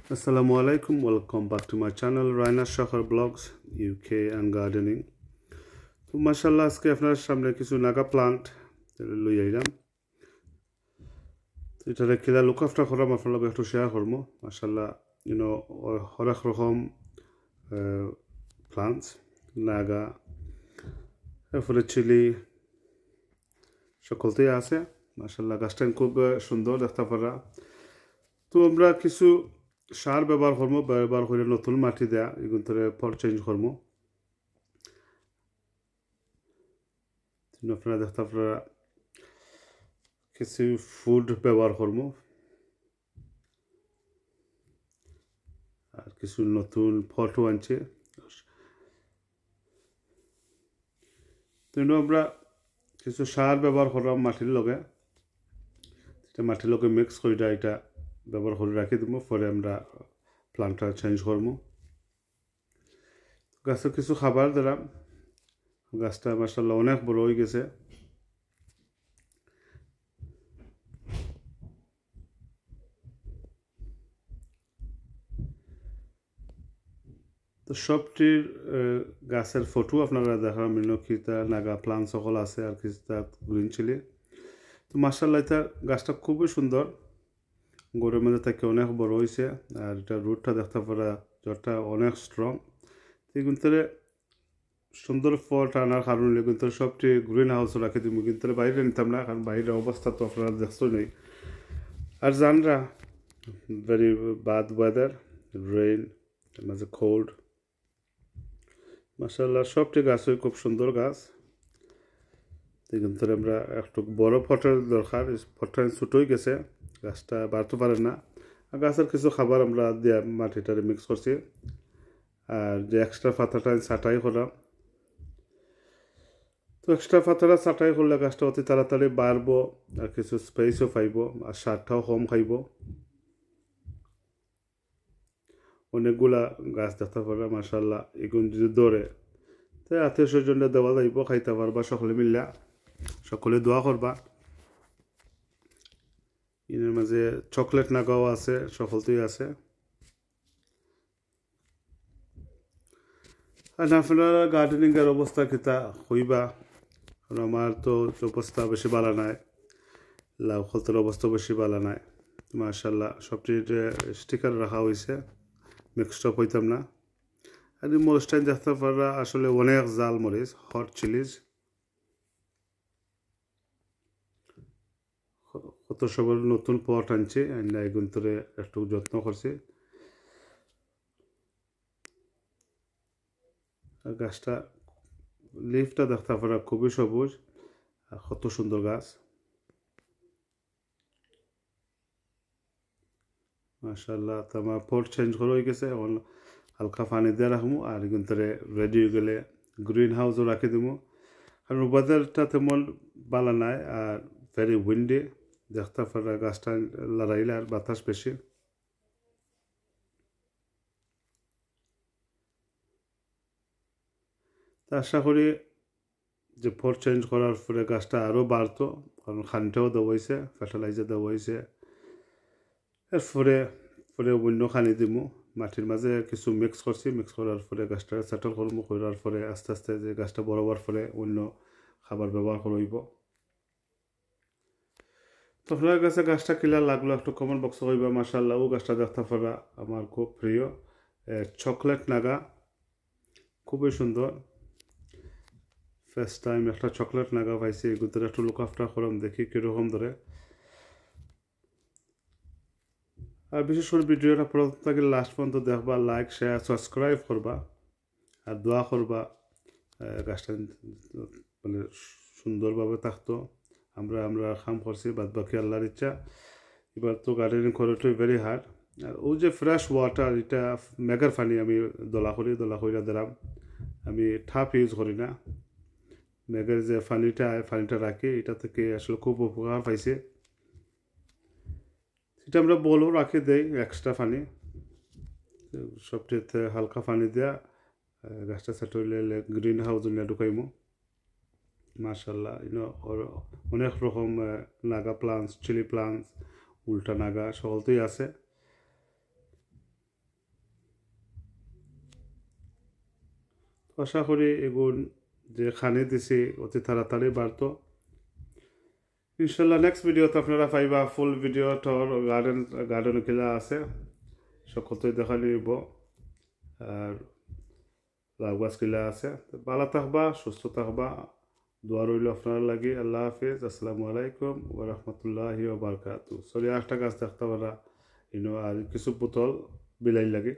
Assalamu alaikum, welcome back to my channel Raina Shahar Blogs UK and Gardening. তো মাশাআল্লাহ আজকে আপনার সামনে কিছু নাগা প্লান্ট লই আইলাম। এটা কিলা লুক আফটার করাম আপনার লগে একটু শেয়ার করব। মাশাআল্লাহ হরেক রকম প্লান্টস নাগা এরপরে চিলি সকলতেই আছে। মাশাআল্লাহ গাছটা খুব সুন্দর দেখতে পারা। তো আমরা কিছু সার ব্যবহার করবো, ব্যবহার করে নতুন মাটি দেয়া এগুলো ধরে পট চেঞ্জ করবো। আপনারা দেখতে আপনারা কিছু ফুড ব্যবহার করবো আর কিছু নতুন ফটো আনছে। তো আমরা কিছু সার ব্যবহার করলাম মাটির লগে, মাটির লগে মিক্স করে এটা ব্যবহার করে রাখি দিব, পরে আমরা প্লান্টটা চেঞ্জ করবো। গাছের কিছু খাবার দিলাম, গাছটা মাশাআল্লাহ অনেক বড় হয়ে গেছে। তো সবটির গাছের ফটো আপনারা দেখার মিনকিতা নাগা প্লান্ট সকল আছে আর কিছু গ্রিন চিলি। তো মাশাআল্লাহ এটা গাছটা খুবই সুন্দর, গড়ের মধ্যে থেকে অনেক বড় হয়েছে আর এটা রুটটা দেখতে পারা জটটা অনেক স্ট্রং। কিন্তু সুন্দর ফল আনার কারণে কিন্তু সবটি গ্রিন হাউসও রাখি দিব, কিন্তু বাইরে নিতাম না, কারণ বাইরের অবস্থা তো আপনারা দেখছো নেই। আর জানরা ভেরি বাদ ওয়েদার, রেইন মাঝে কোল্ড। মাশাআল্লাহ সবটি গাছই খুব সুন্দর গাছ। কিন্তু আমরা একটু বড় ফটের দরকার, ফটটা ছোট হয়ে গেছে, গাছটা বাড়তে পারে না। আর গাছের কিছু খাবার আমরা দিয়ে মাটিটারে মিক্স করছি, আর যে এক্সট্রা পাতাটা ছাঁটাই করলাম। তো এক্সট্রা পাতাটা ছাঁটাই করলে গাছটা অতি তাড়াতাড়ি বাড়বো আর কিছু স্পেসও পাইব আর সারটাও কম খাইব। অনেকগুলা গাছ দেখতে পারে মাশাআল্লাহ, এগুলো যদি ধরে তাই আত্মীয় স্বজনরা দেওয়া যাইব, খাইতে পারবা সকলে মিললা, সকলে দোয়া করবা। এর মাঝে চকলেট নাগাও আছে, সকলতেই আছে। আর আপনারা গার্ডেনিংয়ের অবস্থা কিতা হইবা, কারণ আমার তো অবস্থা বেশি ভালো নাই, লাউ খলতের অবস্থা বেশি ভালো নাই। মাশাআল্লাহ সবটির স্টিকার রাখা হয়েছে, মিক্সড আপ হইতাম না। আর এই মরিচটা দেখতে পারা আসলে অনেক জাল মরিচ, হট চিলিজ। কত সবার নতুন পট আনছে, এগুলো ধরে একটু যত্ন করছি। আর গাছটা লিফটা দেখতে পারা খুবই সবুজ আর কত সুন্দর গাছ। মাশাআল্লাহ তো আমার পট চেঞ্জ করে হয়ে গেছে, এখন হালকা পানি দিয়ে রাখবো আর কিন্তু রেডি হয়ে গেলে গ্রিন হাউসও রাখি দেবো। কারণ ওয়েদারটা তেমন ভালো নাই আর ভেরি উইন্ডি, দেখতে পারা গাছটা লড়াইলে আর বাতাস বেশি। তা আশা করি যে পট চেঞ্জ করার পরে গাছটা আরও বাড়তো, কারণ খানিটাও দেওয়া হয়েছে, ফার্টিলাইজার দেওয়া হয়েছে। এরপরে অন্য খানি দিব, মাটির মাঝে কিছু মিক্স করছি, মিক্স করার পরে গাছটা সেটেল করবো, করার পরে আস্তে আস্তে যে গাছটা বড় হওয়ার পরে অন্য খাবার ব্যবহার করব। তো আপনার কাছে গাছটা কিলা লাগলো একটু কমেন্ট বক্সে কইবা। মাশাআল্লাহ ও গাছটা দেখতে পারা আমার খুব প্রিয়, চকলেট নাগা, খুবই সুন্দর। ফার্স্ট টাইম একটা চকলেট নাগা পাইছি, এগুলো একটু লুক আফটার করলাম, দেখি কীরকম ধরে। আর বিশেষ করে ভিডিওটা প্রথম থেকে লাস্ট পর্যন্ত দেখবা, লাইক শেয়ার সাবস্ক্রাইব করবা আর দোয়া করবা গাছটা মানে সুন্দরভাবে থাকতো। আমরা কাম করছি, বাদ বাকি আল্লাহর ইচ্ছা। এবার তো গার্ডেনিং করাটাই ভেরি হার্ড। আর ও যে ফ্রেশ ওয়াটার, এটা মেঘের পানি আমি দলা করি দিলাম, আমি ঠাপ ইউজ করি না। মেঘের যে পানিটা রাখি, এটা থেকে আসলে খুব উপকার পাইছে। এটা আমরা বলও রাখি দেই এক্সট্রা পানি, সবটিতে হালকা পানি দেওয়া গাছটা সেট হইলে গ্রিন হাউস ঢুকাইমো। মাশাআল্লাহ অনেক রকম নাগা প্লান্টস, চিলি প্লান্টস, উল্টা নাগা সকলতেই আছে। আশা করি এগুন যে খানি দিছি অতি তাড়াতাড়ি বাড়তো। ইনশাল্লাহ নেক্সট ভিডিওতে আপনারা পাইবা ফুল ভিডিও তোর গার্ডেন কিলা আছে সকলই দেখা নিব আর লাউ গাছ কিলা আছে। ভালো থাকবা, সুস্থ থাকবা, দোয়া রইল আপনার লাগি। আল্লাহ হাফিজ, আসসালামু আলাইকুম ওয়া রাহমাতুল্লাহি ওয়া বারাকাতুহু। সরি একটা গাছ দেখতে পারা আর কিছু বোতল বিলাই লাগে।